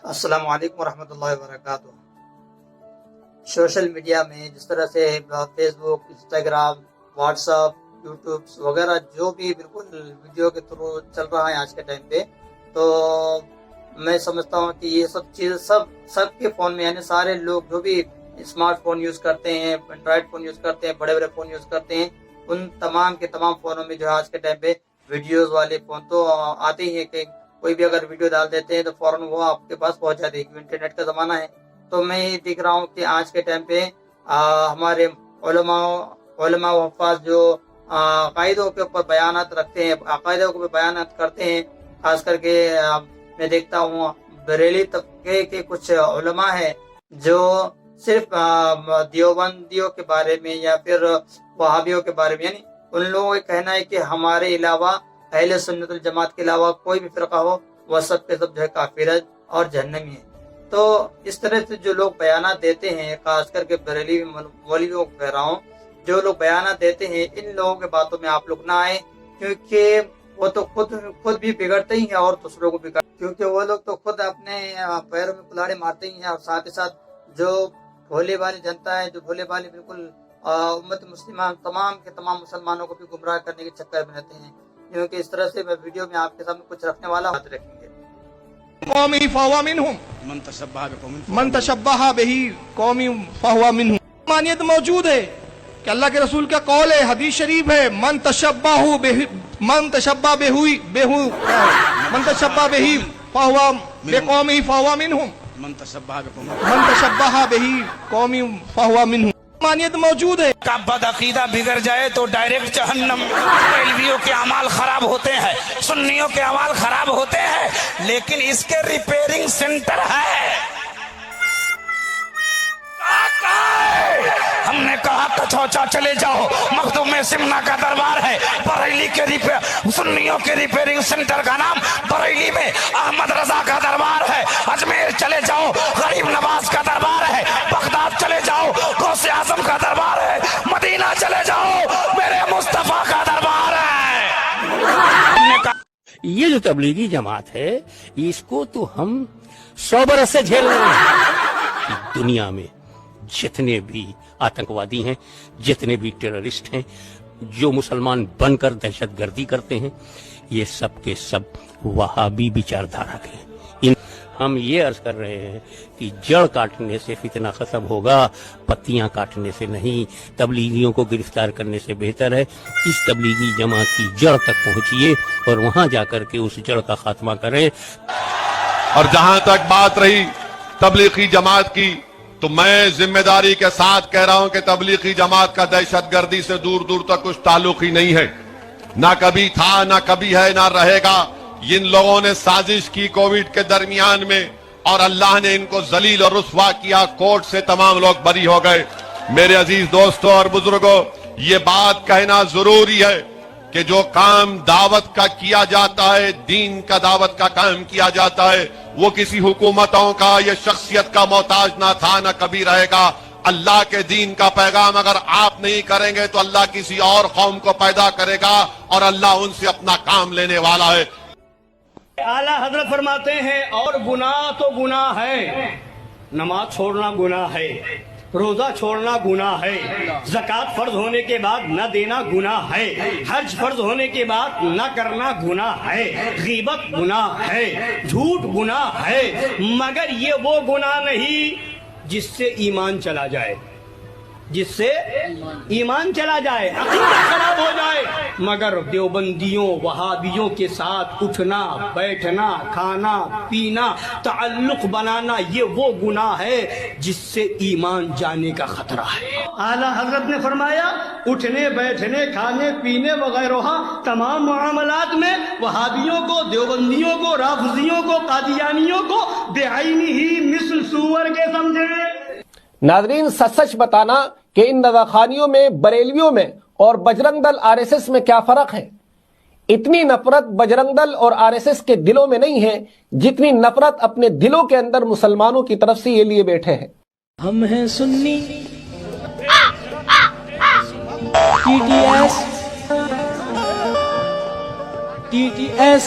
السلام علیکم ورحمۃ اللہ وبرکاتہ۔ سوشل میڈیا میں جس طرح سے فیس بک، انسٹاگرام، واٹس ایپ، یوٹیوب وغیرہ جو بھی بالکل ویڈیو کے تھرو چل رہا ہے آج کے ٹائم پہ، تو میں سمجھتا ہوں کہ یہ سب چیزیں سب کے فون میں، یعنی سارے لوگ جو بھی اسمارٹ فون یوز کرتے ہیں، اینڈرائڈ فون یوز کرتے ہیں، بڑے بڑے فون یوز کرتے ہیں، ان تمام کے تمام فونوں میں جو ہے آج کے ٹائم پہ ویڈیوز والے فون تو آتے ہی ہیں کہ کوئی بھی اگر ویڈیو ڈال دیتے ہیں تو فوراً وہ آپ کے پاس پہنچ جاتی ہے، انٹرنیٹ کا زمانہ ہے۔ تو میں یہ دیکھ رہا ہوں کہ آج کے ٹائم پہ ہمارے علماء و حفاظ جو عقائدوں کے اوپر بیانات رکھتے ہیں، عقائدوں کو بیانات کرتے ہیں، خاص کر کے میں دیکھتا ہوں بریلی طبقے کے کچھ علماء ہیں جو صرف دیوبندیوں کے بارے میں یا پھر وہابیوں کے بارے میں، یعنی ان لوگوں کا کہنا ہے کہ ہمارے علاوہ، اہل سنت الجماعت کے علاوہ کوئی بھی فرقہ ہو، وہ سب کے سب جو ہے کافر اور جہنمی ہے۔ تو اس طرح سے جو لوگ بیانات دیتے ہیں، خاص کر کے بریلی مولویوں کو کہہ رہا ہوں، جو لوگ بیانات دیتے ہیں، ان لوگوں کے باتوں میں آپ لوگ نہ آئیں، کیونکہ وہ تو خود بھی بگڑتے ہی ہیں اور دوسروں کو بگڑ، کیونکہ وہ لوگ تو خود اپنے پیروں میں کلاڑے مارتے ہی ہیں، اور ساتھ ہی ساتھ جو بھولے والی جنتا ہے، جو بھولے والی بالکل امت مسلمہ تمام کے تمام مسلمانوں کو بھی گمراہ کرنے کے چکر میں رہتے ہیں۔ کیونکہ اس طرح سے میں ویڈیو میں آپ کے سامنے کچھ رکھنے والا ہاتھ رکھیں گے۔ قومی فہو منہم من تشبہ بہی قومی فہو منہم۔ مانیت موجود ہے کہ اللہ کے رسول کا قول ہے، حدیث شریف ہے، من تشبہ بہی فہو بقومی فہو منہم، من تشبہ بہی قومی فہو منہم۔ مانیت موجود ہے کا بد عقیدہ بگڑ جائے تو ڈائریکٹ جہنم۔ بریلویوں کے اعمال خراب ہوتے ہیں، سنیوں کے اعمال خراب ہوتے ہیں، لیکن اس کے ریپیئرنگ سینٹر ہے۔ ہم نے کہا کچھوچا چلے جاؤ، مخدوم سمنا کا دربار ہے، بریلی کے سنیوں کے ریپیئرنگ سینٹر کا نام بریلی میں احمد رضا کا دربار ہے۔ اجمیر چلے جاؤ، غریب نواز کا دربار ہے۔ بغداد چلے جاؤ، غوث اعظم کا دربار ہے۔ مدینہ چلے جاؤ، میرے مصطفیٰ کا دربار ہے۔ یہ جو تبلیغی جماعت ہے، اس کو تو ہم 100 برس سے جھیل رہے ہیں۔ دنیا میں جتنے بھی آتنکوادی ہیں، جتنے بھی ٹیررسٹ ہیں، جو مسلمان بن کر دہشت گردی کرتے ہیں، یہ سب کے سب وہابی وچار دھارا کے ہیں۔ ہم یہ عرض کر رہے ہیں کہ جڑ کاٹنے سے فتنہ ختم ہوگا، پتیاں کاٹنے سے نہیں۔ تبلیغیوں کو گرفتار کرنے سے بہتر ہے اس تبلیغی جماعت کی جڑ تک پہنچیے اور وہاں جا کر کے اس جڑ کا خاتمہ کریں۔ اور جہاں تک بات رہی تبلیغی جماعت کی، تو میں ذمہ داری کے ساتھ کہہ رہا ہوں کہ تبلیغی جماعت کا دہشت گردی سے دور دور تک کچھ تعلق ہی نہیں ہے، نہ کبھی تھا، نہ کبھی ہے، نہ رہے گا۔ ان لوگوں نے سازش کی کووڈ کے درمیان میں، اور اللہ نے ان کو ذلیل اور رسوا کیا، کورٹ سے تمام لوگ بری ہو گئے۔ میرے عزیز دوستوں اور بزرگوں، یہ بات کہنا ضروری ہے کہ جو کام دعوت کا کیا جاتا ہے، دین کا دعوت کا کام کیا جاتا ہے، وہ کسی حکومتوں کا یا شخصیت کا محتاج نہ تھا، نہ کبھی رہے گا۔ اللہ کے دین کا پیغام اگر آپ نہیں کریں گے تو اللہ کسی اور قوم کو پیدا کرے گا، اور اللہ ان سے اپنا کام لینے والا ہے۔ اعلیٰ حضرت فرماتے ہیں، اور گناہ تو گناہ ہے، نماز چھوڑنا گناہ ہے، روزہ چھوڑنا گناہ ہے، زکوٰۃ فرض ہونے کے بعد نہ دینا گناہ ہے، حج فرض ہونے کے بعد نہ کرنا گناہ ہے، غیبت گناہ ہے، جھوٹ گناہ ہے، مگر یہ وہ گناہ نہیں جس سے ایمان چلا جائے، جس سے ایمان چلا جائے، عقیدہ خراب ہو جائے۔ مگر دیوبندیوں، وہابیوں کے ساتھ اٹھنا، بیٹھنا، کھانا، پینا، تعلق بنانا، یہ وہ گناہ ہے جس سے ایمان جانے کا خطرہ ہے۔ اعلیٰ حضرت نے فرمایا، اٹھنے، بیٹھنے، کھانے، پینے وغیرہ تمام معاملات میں وہابیوں کو، دیوبندیوں کو، رافضیوں کو، قادیانیوں کو بے عینی ہی مثل سور کے سمجھے۔ ناظرین، سچ بتانا کہ ان رضاخانیوں میں، بریلویوں میں اور بجرنگ دل RSS میں کیا فرق ہے؟ اتنی نفرت بجرنگ دل اور RSS کے دلوں میں نہیں ہے جتنی نفرت اپنے دلوں کے اندر مسلمانوں کی طرف سے یہ لیے بیٹھے ہیں۔ ہم ہیں سنی، TTS